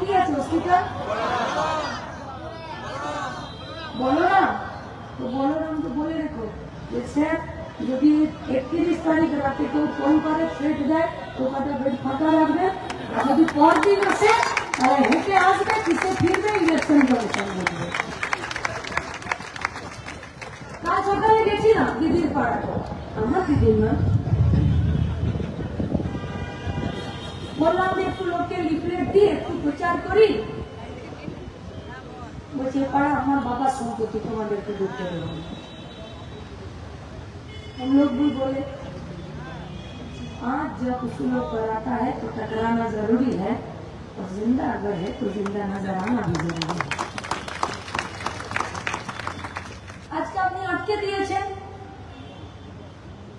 কি আছে হসপিটাল? বলরাম। তো বলরামকে বলে রেখো যে স্যার যদি 31 তারিখ রাতে কেউ ফোন করে সেট দেয় তো কটা বেড ফাঁকা রাখবে, যদি পরদিন আসে তাহলে হেঁটে আসবে, কিসে ফিরবে, ইলেকশন কমিশন দেখবে। কাল সকালে গেছিলাম দিদির পাড়াটা, আমার দিদির না, বললাম যে একটু লোককে লিফলেট দিয়ে একটু প্রচার করি, বলছে পাড়া আমার বাবার সম্পত্তি, তোমাদেরকে ঢুকতে দেবো না। हम लोग भी बोले आज जब कुछ लोग पर आता है तो टकराना जरूरी है, और जिंदा अगर है तो जिंदा नजर आना भी जरूरी है। आज का अपनी अटके दिए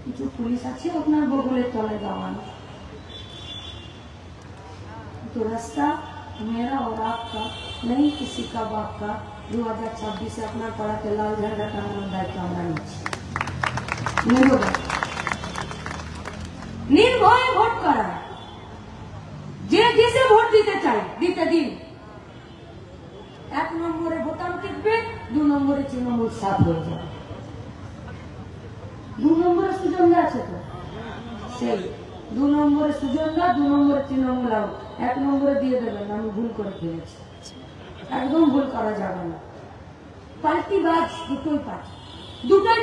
কিছু পুলিশ আছে আপনার বগলের তলায় দাঁড়ানো, तो रास्ता मेरा और आपका नहीं किसी का बाप का 2026 से अपना पड़ा के लाल झंडा टांगना दायित्व আমরা নিচ্ছি। निर्भय ভোট করা, যে দেশে ভোট দিতে চাই দিতে দিন। 1 নম্বরে বোতাম টিপবে, 2 নম্বরে তৃণমূল সাফ হয়ে যাবে। 2 নম্বরে সুজনদা আছে তো সেই 2 নম্বরে সুজনদা, 2 নম্বরে তৃণমূল আউট, 1 নম্বরে দিয়ে দেবেন আমি ভুল করে ফেলেছি। একদম ভুল করা যাবে না। পাল্টিবাজ দুটোই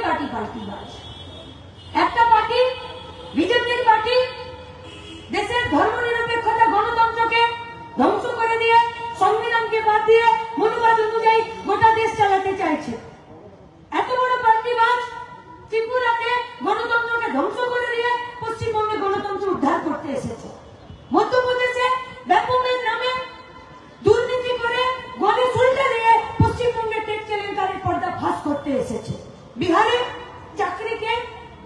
পার্টি পাল্টিবাজ। একটা পার্টি বিজেপির পার্টি দেশের ধর্মনিরপেক্ষতা গণতন্ত্রকে ধ্বংস করে দিয়ে সংবিধানকে বাদ দিয়ে মনুবাদ অনুযায়ী গোটা দেশ চালাতে চাইছে। এত বড় পার্টিবাজ ত্রিপুরাতে গণতন্ত্রকে ধ্বংস করে দিয়ে পশ্চিমবঙ্গে গণতন্ত্র উদ্ধার করতে এসেছে। মধ্যপ্রদেশে ব্যাপকের নামে দুর্নীতি করে গণে উল্টে দিয়ে পশ্চিমবঙ্গে টেট কেলেঙ্কারির পর্দা ফাঁস করতে এসেছে। বিহারে চাকরিকে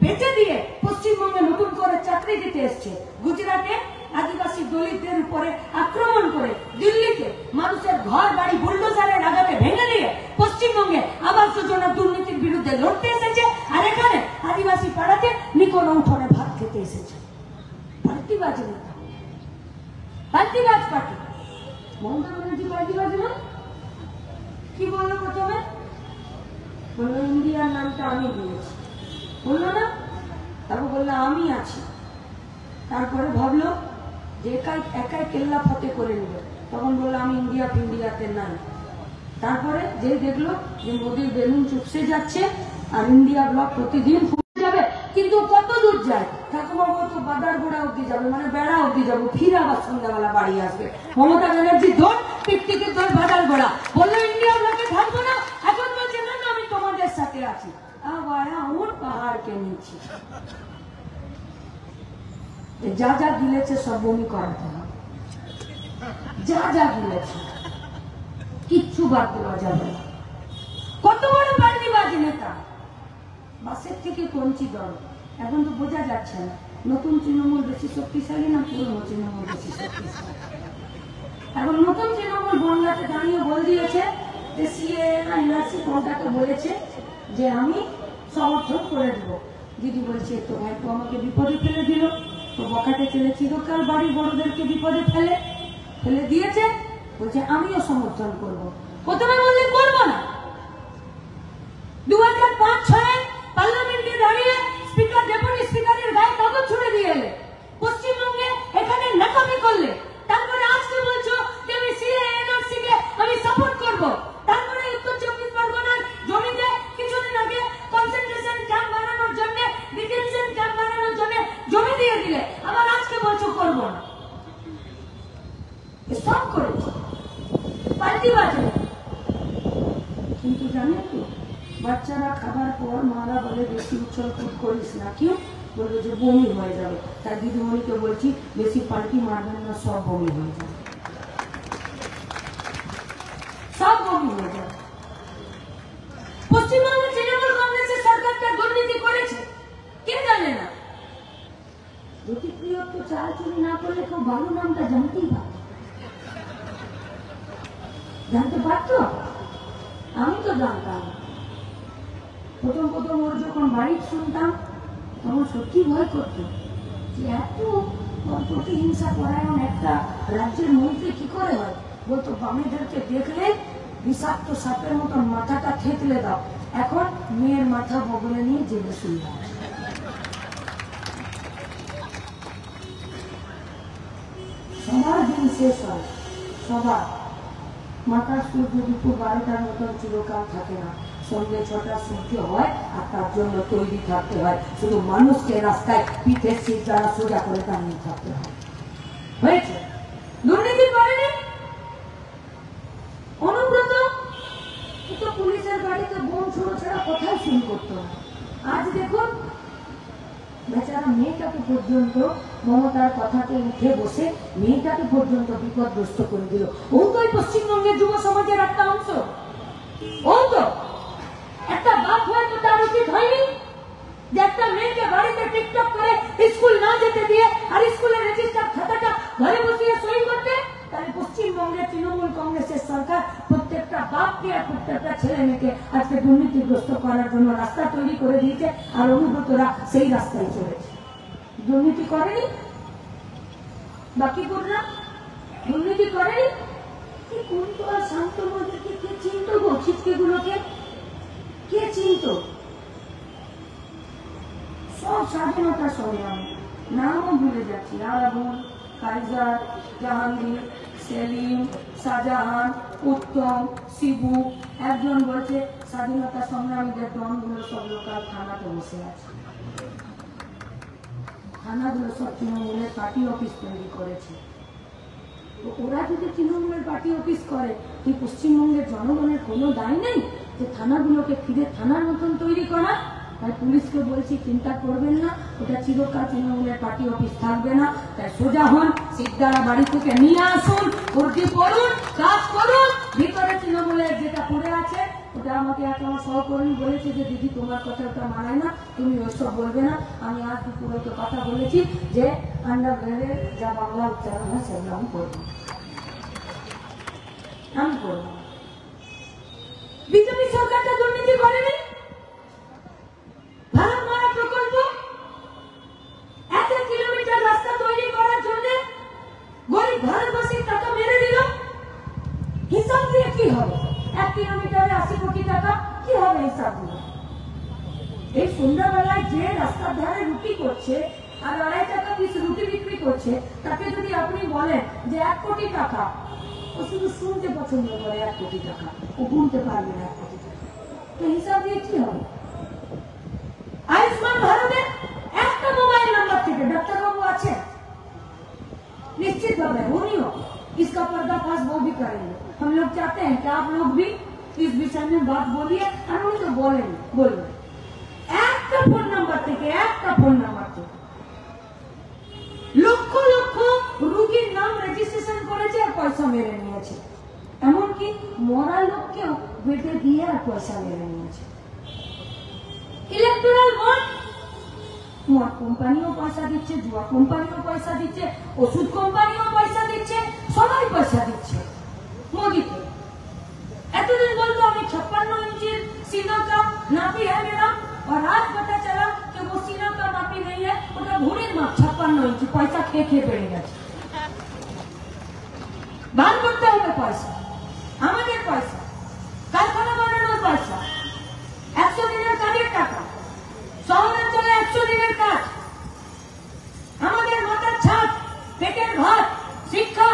বেঁচে দিয়ে পশ্চিমবঙ্গে নতুন করে চাকরি দিতে এসছে। গুজরাটে আদিবাসী দলিতদের উপরে আক্রমণ করে দিল্লিতে মানুষের ঘর বাড়ি বুলডোজারের আঘাতে ভেঙে দিয়ে পশ্চিমবঙ্গে আবাস যোজনা দুর্নীতির বিরুদ্ধে লড়তে এসেছে। আর এখানে আদিবাসী পাড়াতে নিকোন উঠোনে ভাত খেতে এসেছে। পাল্টিবাজ নেতা, পাল্টিবাজ পার্টি। মমতা ব্যানার্জি পাল্টিবাজ না? কি বললো প্রথমে? বললো ইন্ডিয়ার নামটা আমি দিয়েছি, বললো না? তারপর বললো আমি আছি। তারপরে ভাবলো যে একাই কেল্লা ফতে করে নেবে, তখন বললো আমি ইন্ডিয়াতে নাই। তারপরে যে দেখলো যে মোদীর বেলুন চুপসে যাচ্ছে আর ইন্ডিয়া ব্লক প্রতিদিন ফুটে যাবে, কিন্তু কত দূর যায়? ঠাকুরবাবু তো বাদার গোড়া অব্দি যাবে, মানে বেড়া অব্দি যাবো, ফিরে আবার সন্ধ্যাবেলা বাড়ি আসবে। মমতা ব্যানার্জি দৌড়, টিকটিকির দৌড়, বাদার গোড়া। বললো ইন্ডিয়া ব্লকে থাকবো না, এখন বলছে না আমি তোমাদের সাথে আছি। পাহাড় কে নিচ্ছি, যা যা গিলেছে সব বমি করাতে হবে, যা যা গিলেছে কিচ্ছু বাদ দেওয়া যাবে না। কত বড় পাল্টিবাজ নেতা, বাসের থেকে কঞ্চি দল। এখন তো বোঝা যাচ্ছে না নতুন তৃণমূল বেশি শক্তিশালী না পুরনো তৃণমূল বেশি শক্তিশালী। এখন নতুন তৃণমূল বনগাঁতে দাঁড়িয়ে বল দিয়েছে যে সিএ না এনআরসি কোনটাকে বলেছে যে আমি সমর্থন করে দেব। দিদি বলছে তো ভাই তো আমাকে বিপদে ফেলে দিল, তো বখাটে ছেলে চিরকাল বাড়ি বড়দেরকে বিপদে ফেলে দিয়েছে, বলছে আমিও সমর্থন করব। প্রথমে বললে করবো না, 2005-06 পার্লামেন্টে দাঁড়িয়ে স্পিকার ডেপুটি স্পিকারের গায়ে কাগজ ছুড়ে দিয়ে এলে, পশ্চিমবঙ্গে এখানে নাকামি করলে। তারপরে আজকে বলছো যে আমি সিএ এনআরসি কে আমি সাপোর্ট করব। তারপরে উত্তর 24 পরগনার জমিতে কিছুদিন আগে কনসেন্ট্রেশন ক্যাম্প বানানোর জন্য, ডিটেনশন ক্যাম্প বানানোর জন্য জমি দিয়ে দিলে, আবার আজকে বলছো করব না। সব করেছে পাল্টিবাজ। কিন্তু জানেন তো বাচ্চারা খাবার পর মারা বলে বেশি উচ্ছলকুট করিস না, কেউ বলবে যে বমি হয়ে যাবে। তাই দিদিমণিকে বলছি বেশি পাল্টি মারবেন না, সব বমি হয়ে যাবে, সব বমি হয়ে যাবে। পশ্চিমবঙ্গের তৃণমূল কংগ্রেসের সরকারটা দুর্নীতি করেছে, কে জানে না? জ্যোতিপ্রিয় তো চাল চুরি না করলে কেউ ভালো নামটা জানতেই পারত, জানতে পারত? আমি তো জানতাম। প্রথম ওর যখন বাড়ি শুনতাম তখন সত্যি ভয় করত যে এত প্রতিহিংসা পরায়ণ একটা রাজ্যের মন্ত্রী কি করে হয়। বলতো বামেদেরকে দেখলে বিষাক্ত সাপের মতো মাথাটা থেতলে দাও। এখন মেয়ের মাথা বগলে নিয়ে জেলে শুয়ে আছে। সবার দিন শেষ হয়, সবার। মাথার সূর্য দুপুর 12টার মতন চিরকাল থাকে না, সন্ধ্যে 6টার সূর্য হয়, আর তার জন্য তৈরি থাকতে হয়। শুধু মানুষকে রাস্তায় পিঠের সিট দ্বারা সোজা করে দাঁড়িয়ে থাকতে হয়। হয়েছে? দুর্নীতি করেনি অনুব্রত, কিন্তু পুলিশের গাড়িতে বোম ছুড়ো ছাড়া কোথায় শুরু করতো। আজ দেখুন বেচারা মেয়েটাকে পর্যন্ত মমতার কথাতে উঠে বসে মেয়েটাকে পর্যন্ত বিপদগ্রস্ত করে দিল। ও তো পশ্চিমবঙ্গের যুব সমাজের একটা অংশ। ও তো একটা বাপ হয়ে তো তার উচিত হয়নি যে একটা মেয়েকে বাড়িতে টিকটক করে স্কুল না যেতে দিয়ে আর স্কুলের রেজিস্টার খাতাটা ঘরে বসিয়ে সই করতে? তাহলে পশ্চিমবঙ্গের তৃণমূল কংগ্রেসের সরকার প্রত্যেকটা বাপকে আর প্রত্যেকটা ছেলে মেয়েকে আজকে দুর্নীতিগ্রস্ত করার জন্য রাস্তা তৈরি করে দিয়েছে, আর অনুব্রতরা সেই রাস্তায় চলেছে। দুর্নীতি করেনি বাকিপুররা? দুর্নীতি করেনি? কোনটা আর শান্ত মধ্যে কে চিনত গো? ছিটকে গুলোকে কে চিনত? সব স্বাধীনতা সংগ্রামী, নামও ভুলে যাচ্ছি। আরাবুল, কাইজার, জাহাঙ্গীর, সেলিম, শাহজাহান, উত্তম, শিবু। একজন বলছে স্বাধীনতা সংগ্রামীদের দলগুলো সব লোকাল থানাতে বসে আছে। থানাগুলো সব তৃণমূলের পার্টি অফিস তৈরি করেছে। তো ওরা যদি তৃণমূলের পার্টি অফিস করে, এই পশ্চিমবঙ্গের জনগণের কোনো দায় নেই যে থানাগুলোকে ফিরে থানার মতন তৈরি করা? তাই পুলিশকে বলছি চিন্তা করবেন না, ওটা চিরকাল তৃণমূলের পার্টি অফিস থাকবে না। তাই সোজা হন, সিদ্ধারা বাড়ি থেকে নিয়ে আসুন, ভর্তি করুন, কাজ করুন। ভিতরে তৃণমূলের যেটা পড়ে আছে ওটা আমাকে এক আমার সহকর্মী বলেছে যে দিদি তোমার কথা ওটা মানায় না, তুমি ওইসব বলবে না। আমি আজ দুপুরে তো কথা বলেছি যে আন্ডারগ্রাউন্ডের যা বাংলা উচ্চারণ হয় সেগুলো আমি করবো, আমি করবো। বিজেপি সরকারটা দুর্নীতি করেনি? ভারতমালা প্রকল্প 1 কিলোমিটার রাস্তা তৈরি করার জন্য গরিব ভারতবাসীর টাকা মেরে দিল। হিসাব দিয়ে কি হবে? 1 কিলোমিটারে 80 কোটি টাকা, কি হবে হিসাব দিয়ে? এই সন্ধ্যাবেলায় যে রাস্তার ধারে রুটি করছে আর 2.5 টাকা পিস রুটি বিক্রি করছে, তাকে যদি আপনি বলেন যে 1 কোটি টাকা, ও শুধু শুনতে পছন্দ করে 1 কোটি টাকা, ও গুনতে পারবে না 1 কোটি টাকা। তো হিসাব দিয়ে কি হবে? आयुष्मान भारत में একটা মোবাইল নাম্বার থেকে ডাক্তারবাবু আছে निश्चित भाव होनी हो, इसका पर्दाफाश वो भी करेंगे। हम लोग चाहते हैं कि आप लोग भी इस विषय में बात बोलिए, और उन्हें तो बोलेंगे बोलबे একটা ফোন নাম্বার থেকে, একটা ফোন নাম্বার থেকে লক্ষ লক্ষ রোগীর নাম রেজিস্ট্রেশন করেছে আর পয়সা মেরে নিয়েছে। এমনকি মরা লোককেও বেটে দিয়ে আর পয়সা মেরে নিয়েছে। ইলেকট্রাল বন্ড, মদ কোম্পানিও পয়সা দিচ্ছে, জুয়া কোম্পানিও পয়সা দিচ্ছে, ওষুধ কোম্পানিও পয়সা দিচ্ছে, সবাই পয়সা দিচ্ছে মোদীকে। এতদিন বলতো আমি 56 इंच सीना का नापी है मेरा, और आज पता चला कि वो सीना का नापी नहीं है, ওটা ঘুড়ির মাপ। 56 इंच পয়সা খেয়ে খেয়ে বেড়ে গেছে। বার করতে হবে পয়সা, আমাদের পয়সা, কারখানা বানানোর পয়সা, 100 দিনের কাজের টাকা, শহরাঞ্চলে 100 দিনের কাজ, আমাদের মাথার ছাদ, পেটের ভাত, শিক্ষা।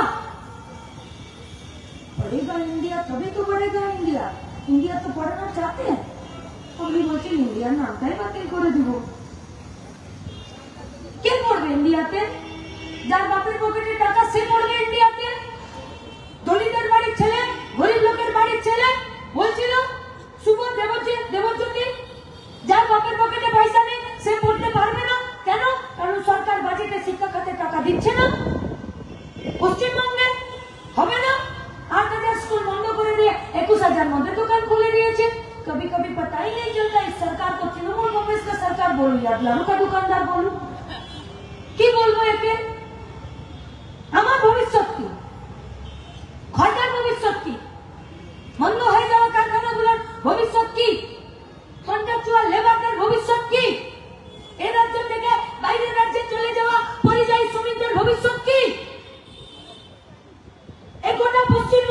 पढ़ेगा इंडिया तभी तो बढ़ेगा इंडिया। इंडिया तो पढ़ना चाहते हैं, अगली বছর इंडिया नामটাই বাতিল করে দিব। কে পড়বে ইন্ডিয়াতে? যার বাপের পকেটে টাকা সে পড়বে ইন্ডিয়াতে। দলিতের বাড়ির ছেলে, গরিব লোকের বাড়ির ছেলে বলছিল শুভ দেবজ্যোতি, যার বাপের পকেটে পয়সা নেই সে পড়তে পারবে না। কেন? কারণ সরকার বাজেটে শিক্ষা খাতে টাকা দিচ্ছে না। পশ্চিমবঙ্গে হবে না। 8,000 स्कूल बंद করে দিয়ে 21,000 মদের দোকান খুলে দিয়েছে। कभी कभी पता ही नहीं चलता इस सरकार को तृणमूल कांग्रेस का सरकार बोलू या लालू का दुकानदार बोलू, কি বলবো একে? আমার ভবিষ্যৎ কি? ঘরটার ভবিষ্যৎ কি? বন্ধ হয়ে যাওয়া কারখানাগুলোর ভবিষ্যৎ কি? কন্ট্রাকচুয়াল লেবারদের ভবিষ্যৎ কি? এই রাজ্য থেকে বাইরের রাজ্যে চলে যাওয়া পরিযায়ী শ্রমিকদের ভবিষ্যৎ কি? এই গোটা পশ্চিম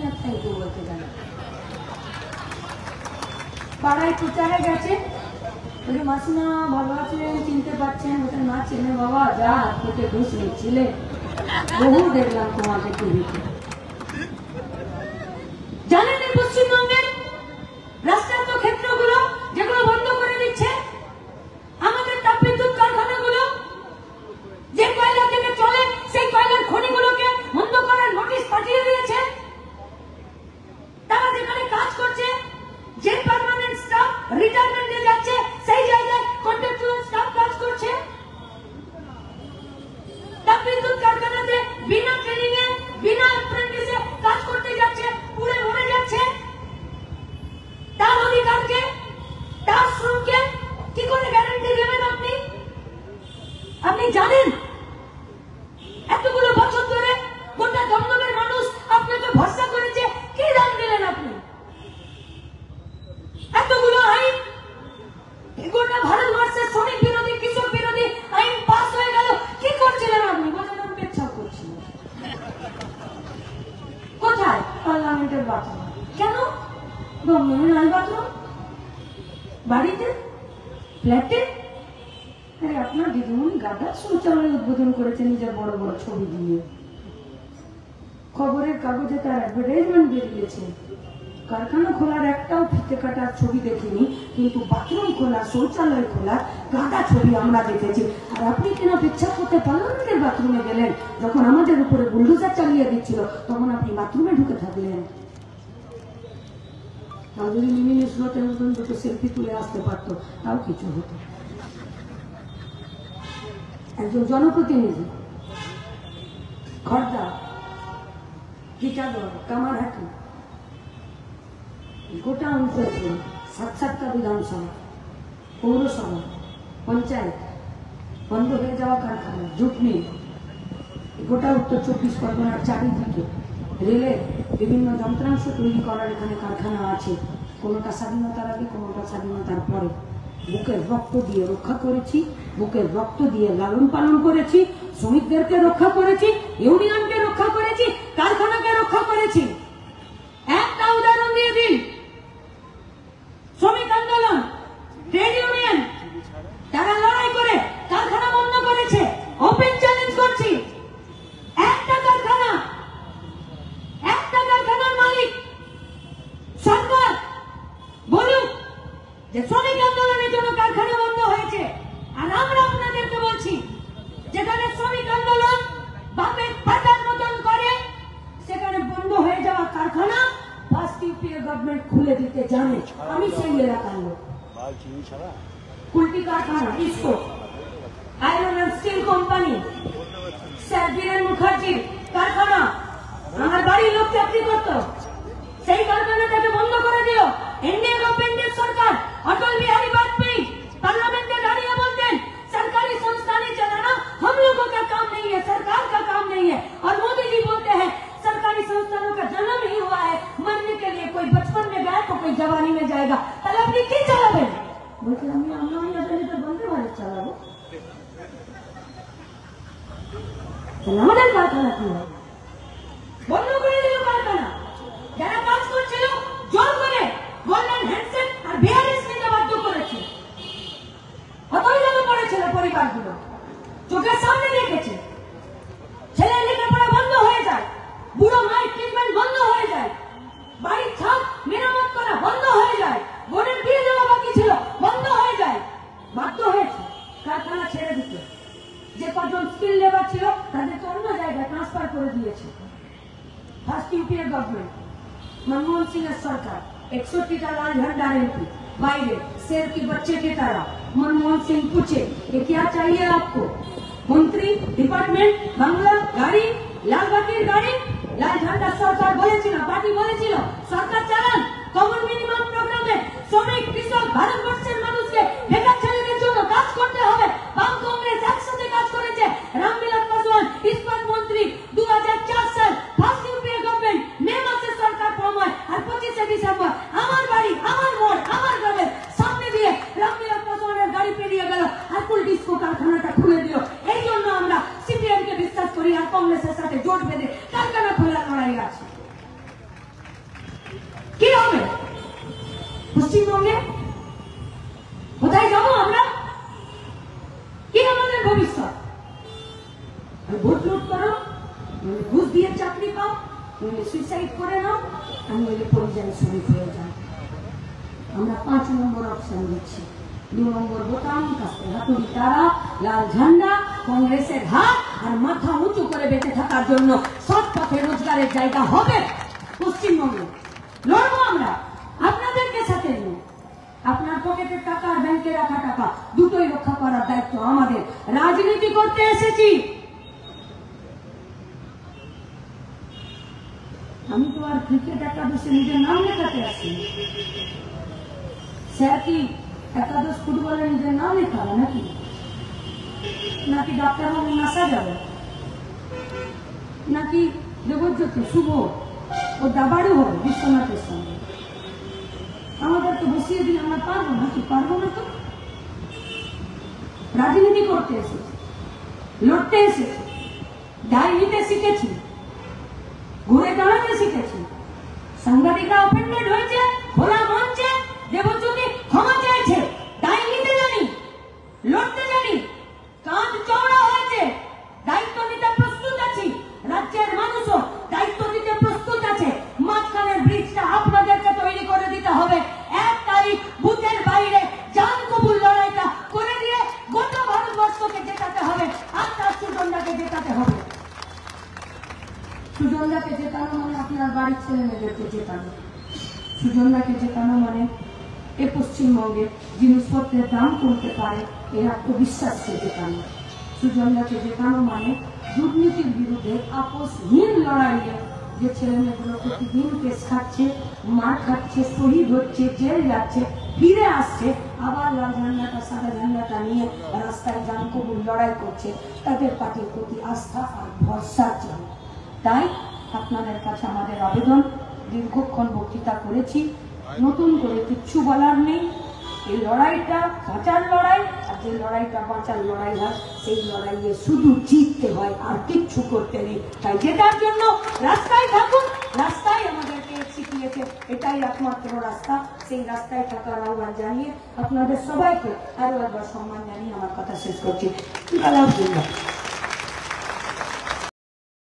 আর থ্যাংক ইউ বলতে জানে। পাড়ায় প্রচারে গেছে, বলে মাসিমা ভালো আছেন, চিনতে পারছেন? বলতে না চেনে বাবা, যা হাত থেকে ঘুষ নিচ্ছিলে, বহু দেখলাম তোমাকে টিভিতে। জানেন এই পশ্চিমবঙ্গের রাষ্ট্রায়ত্ত ক্ষেত্রগুলো যেগুলো বন্ধ করে দিচ্ছে, আমাদের তাপবিদ্যুৎ কারখানাগুলো যে কয়লা থেকে চলে সেই কয়লার খনিগুলোকে বন্ধ করার নোটিশ পাঠিয়ে দিয়েছে। তারা যেখানে কাজ করছে, যে পার্মানেন্ট স্টাফ রিটায়ারমেন্টে যাচ্ছে, সেই জায়গায় কন্ট্রাকচুয়াল স্টাফ কাজ করছে। তাপবিদ্যুৎ কারখানাতে বিনা ট্রেনিং এ, বিনা অ্যাপ্রেন্টিসে কাজ করতে যাচ্ছে, পুড়ে মরে যাচ্ছে। তার অধিকারকে, তার শ্রমকে কি করে গ্যারান্টি দেবেন আপনি? আপনি জানেন এতগুলো বছর ধরে গোটা দমদমের মানুষ আপনাকে ভরসা করেছে, কি দাম দিলেন আপনি? এতগুলো আইন, গোটা ভারতবর্ষের শ্রমিক বিরোধী, কৃষক বিরোধী আইন পাস হয়ে গেল, কি করছিলেন আপনি? বলছেন আমি পেচ্ছাপ করছিলাম। কোথায়? পার্লামেন্টের বাথরুম। কেন? দমদমে নাই বাথরুম? বাড়িতে, ফ্ল্যাটে? আরে আপনার দিদিমণি গাদা শৌচালয় উদ্বোধন করেছেন নিজের বড় বড় ছবি দিয়ে, খবরের কাগজে তার অ্যাডভার্টাইজমেন্ট বেরিয়েছে। কারখানা খোলার একটাও ফিতে কাটার ছবি দেখিনি, কিন্তু বাথরুম খোলা, শৌচালয় খোলা গাদা ছবি আমরা দেখেছি। আর আপনি কিনা পেচ্ছাপ করতে পার্লামেন্টের বাথরুমে গেলেন, যখন আমাদের উপরে বুলডোজার চালিয়ে দিচ্ছিল তখন আপনি বাথরুমে ঢুকে থাকলেন। তাও যদি মিনিস্টার হতেন, দুটো সেলফি তুলে আসতে পারতো, তাও কিছু হতো। একজন জনপ্রতিনিধি খর্দা, টিটাগড়, কামারহাটি, গোটা অঞ্চলকে 7-7টা বিধানসভা, পৌরসভা, পঞ্চায়েত, বন্ধ হয়ে যাওয়া কারখানা, জুট মিল, গোটা উত্তর 24 পরগনার চারিদিকে রেলের বিভিন্ন যন্ত্রাংশ তৈরি করার এখানে কারখানা আছে। কোনোটা স্বাধীনতার আগে, কোনোটা স্বাধীনতার পরে। বুকের রক্ত দিয়ে রক্ষা করেছি, বুকের রক্ত দিয়ে লালন পালন করেছি, শ্রমিকদেরকে রক্ষা করেছি, ইউনিয়নকে রক্ষা করেছি, কারখানাকে রক্ষা করেছি। একটা উদাহরণ দিয়ে দিন, শ্রমিক আন্দোলন, ট্রেড ইউনিয়ন, তারা লড়াই করে কারখানা বন্ধ করেছে। ওপেন চ্যালেঞ্জ করছি, একটা কারখানার মালিক সরকার বলুক যে শ্রমিক আন্দোলনের জন্য কারখানা বন্ধ হয়েছে। আর আমরা আপনাদেরকে বলছি, যেখানে শ্রমিক আন্দোলন বাপের পাতার মতন করে, সেখানে বন্ধ হয়ে যাওয়া কারখানা ফার্স্ট ইউপিএ গভর্নমেন্ট খুলে দিতে জানে। আমি সেই এলাকার লোক। কুলটি কারখানা, IISCO, iron and steel company, sir Biren মুখার্জির কারখানা, আমার বাড়ির লোক চাকরি করত, সেই কারখানাটাকে বন্ধ করে দিল এনডিএ গভর্নমেন্টের সরকার। अटल बिहारी वाजपेयी पार्लियामेंट में दाঁড়িয়ে बोलते सरकारी संस्था नहीं चलाना हम लोगों का काम नहीं है, सरकार का काम नहीं है। और मोदी जी बोलते हैं सरकारी संस्थानों का जन्म ही हुआ है मरने के लिए, कोई बचपन में गया तो कोई जवानी में जाएगा। তাহলে আপনি কি চালাবেন? বলতে আমি আসলে তো বন্ধ করে চালাবো। তাহলে আমাদের কারখানা কি হবে? বন্ধ করে দিল কারখানা। যারা কাজ করছিল জোর করে গোল্ডেন হ্যান্ডসেট আর বিয়ারিস নিতে বাধ্য করেছে। হতই যাবে পড়েছিল পরিবারগুলো, চোখের সামনে দেখেছে ছেলে লেখাপড়া বন্ধ হয়ে যায়, বুড়ো মায়ের ট্রিটমেন্ট বন্ধ হয়ে যায়, বাড়ির ছাদ মেরামত করা বন্ধ হয়ে যায়, বোনের বিয়ে দেওয়া বাকি ছিল বন্ধ হয়ে যায়। বাধ্য হয়েছে কারখানা ছেড়ে দিতে। যে কজন স্কিল লেবার ছিল তাদেরকে অন্য জায়গায় ট্রান্সফার করে দিয়েছে ফার্স্ট ইউপিএ গভর্নমেंट। मनमोहन सिंह सरकार 61টা लाल झंडा रेंटी बाइरे शेर के बच्चे की तरह। मनमोहन सिंह पूछे ये क्या चाहिए आपको? मंत्री, डिपार्टमेंट, बांग्ला, गाड़ी, लाल बाकीर गाड़ी, लाल झंडा सरकार বলেছিল, পার্টি বলেছিল সরকার চালান কমন মিনিমাম প্রোগ্রামে শ্রমিক, কৃষক, ভারতবর্ষের মানুষকে বেকার ছেলেদের জন্য কাজ করতে হবে। বাম কংগ্রেস একসাথে কাজ করেছে। রামবিলাস পাসওয়ান ইস্পাত মন্ত্রী 2004 সাল ফার্স্ট ইউপিএ গভর্নমেंट মে মাসে সরকার ফর্ম হয় আর 25 ডিসেম্বর আমার বাড়ি, আমার মোড়, আমার গ্রামের সামনে দিয়ে রামবিলাস পাসওয়ানের গাড়ি পেরিয়ে গেল আর ফুল ডিস্কো কারখানাটা খুলে দিল। এই জন্য আমরা সিপিএম কে বিশ্বাস করি আর কংগ্রেসের সাথে জোট বেঁধে কারখানা খোলার লড়াই আছে। কি হবে পশ্চিমবঙ্গে? কোথায় যাবো আমরা? কি আমাদের ভবিষ্যৎ? ভোট লুট করো, ঘুষ দিয়ে চাকরি পাও, সুইসাইড করে নাও, আমি পরিযায়ী শ্রমিক হয়ে যান। আমরা 5 নম্বর অপশন দিচ্ছি। 2 নম্বর বোতাম, কাছে হাতুড়ি তারা, লাল ঝান্ডা, কংগ্রেসের হাত, আর মাথা উঁচু করে বেঁচে থাকার জন্য সৎ পথে রোজগারের জায়গা হবে পশ্চিমবঙ্গে। লড়বো আমরা, আপনাদেরকে সাথে নিয়ে। আপনার পকেটের টাকা আর ব্যাংকে রাখা টাকা দুটোই রক্ষা করার দায়িত্ব আমাদের। রাজনীতি করতে এসেছি, আমি তো আর ক্রিকেট একাদশে নিজের নাম লেখাতে আসি। স্যার কি একাদশ ফুটবলে নিজের নাম লেখাবে নাকি? নাকি ডাক্তার বাবু নাসা যাবে, নাকি দেবজ্যোতি শুভ ও দাবাড়ু হবে বিশ্বনাথের সঙ্গে? আমাদের তো বসিয়ে দিলে আমরা পারবো না, কি পারবো না? তো রাজনীতি করতে এসেছি, লড়তে এসেছি, দায় নিতে শিখেছি, ঘুরে দাঁড়াতে শিখেছি। সাংবাদিকরা অফেন্ডেড হয়েছে, খোলা মঞ্চে দেবজ্যোতি ক্ষমা চেয়েছে। দায় নিতে জানি, লড়তে জানি, কাঁধ চওড়া হয়েছে, দায়িত্ব নিতে প্রস্তুত আছি। রাজ্যের মানুষও দায়িত্ব নিতে প্রস্তুত আছে। মাঝখানের ব্রিজটা আপনাদেরকে তৈরি করে দিতে হবে। 1 তারিখ বুথের বাইরে জান কবুল লড়াইটা করে দিয়ে গোটা ভারতবর্ষকে জেতাতে হবে, আর তার সুজনদাকে জেতাতে হবে। সুজনদাকে জেতানো মানে আপনার বাড়ির ছেলে মেয়েদেরকে জেতানো। সুজনদাকে জেতানো মানে এ পশ্চিমবঙ্গে জিনিসপত্রের দাম কমতে পারে এর আত্মবিশ্বাসকে জেতানো। সুজনদাকে জেতানো মানে দুর্নীতির বিরুদ্ধে আপোষহীন লড়াইয়ে যে ছেলে মেয়েগুলো প্রতিদিন কেস খাচ্ছে, মার খাচ্ছে, শহীদ হচ্ছে, জেল যাচ্ছে, ফিরে আসছে, আবার লাল ঝান্ডাটা সাদা ঝান্ডাটা নিয়ে রাস্তায় জান কবুল লড়াই করছে, তাদের পার্টির প্রতি আস্থা আর ভরসা চাই। তাই আপনাদের কাছে আমাদের আবেদন, দীর্ঘক্ষণ বক্তৃতা করেছি, নতুন করে কিচ্ছু বলার নেই। এই লড়াইটা বাঁচার লড়াই, আর যে লড়াইটা বাঁচার লড়াই হয় সেই লড়াইয়ে শুধু জিততে হয়, আর কিচ্ছু করতে নেই। তাই জেতার জন্য রাস্তায় থাকুন, রাস্তায় আমাদেরকে শিখিয়েছে, এটাই একমাত্র রাস্তা। সেই রাস্তায় থাকার আহ্বান জানিয়ে আপনাদের সবাইকে আরো একবার সম্মান জানিয়ে আমার কথা শেষ করছি। আলহামদুলিল্লাহ।